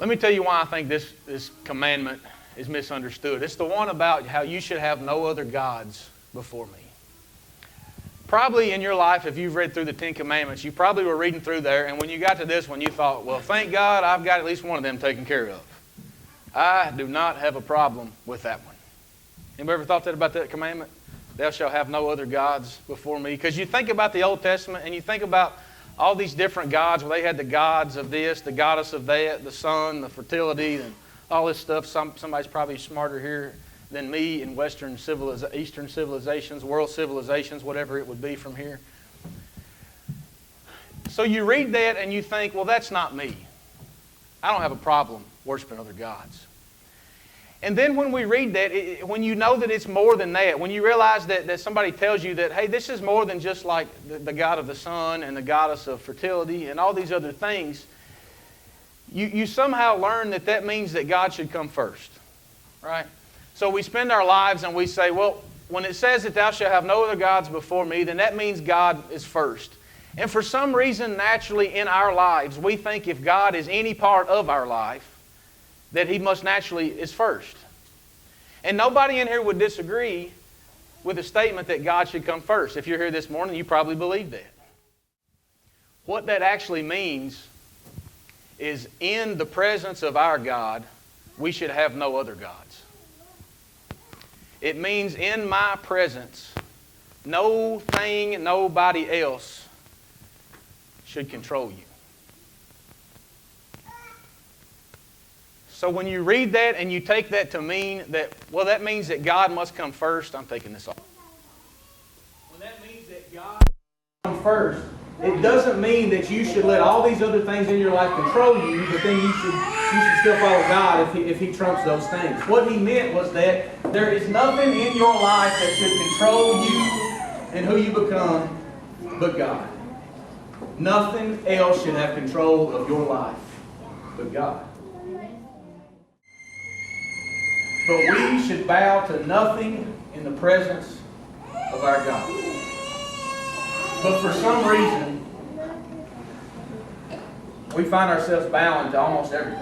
Let me tell you why I think this commandment is misunderstood. It's the one about how you should have no other gods before me. Probably in your life, if you've read through the Ten Commandments, you probably were reading through there, and when you got to this one, you thought, well, thank God I've got at least one of them taken care of. I do not have a problem with that one. Anybody ever thought that about that commandment? Thou shalt have no other gods before me. Because you think about the Old Testament, and you think about all these different gods, where they had the gods of this, the goddess of that, the sun, the fertility, and all this stuff. Somebody's probably smarter here than me in Eastern civilizations, world civilizations, whatever it would be from here. So you read that and you think, well, that's not me. I don't have a problem worshiping other gods. And then when we read that, when you know that it's more than that, when you realize that somebody tells you that, hey, this is more than just like the god of the sun and the goddess of fertility and all these other things, you somehow learn that means that God should come first, right? So we spend our lives and we say, well, when it says that thou shalt have no other gods before me, then that means God is first. And for some reason, naturally in our lives, we think if God is any part of our life, that He must naturally is first. And nobody in here would disagree with the statement that God should come first. If you're here this morning, you probably believe that. What that actually means is in the presence of our God, we should have no other gods. It means in my presence, no thing, nobody else should control you. So when you read that and you take that to mean that, well, that means that God must come first, I'm taking this off. When that means that God must come first, it doesn't mean that you should let all these other things in your life control you, but then you should still follow God if He trumps those things. What He meant was that there is nothing in your life that should control you and who you become but God. Nothing else should have control of your life but God. But we should bow to nothing in the presence of our God. But for some reason, we find ourselves bowing to almost everything.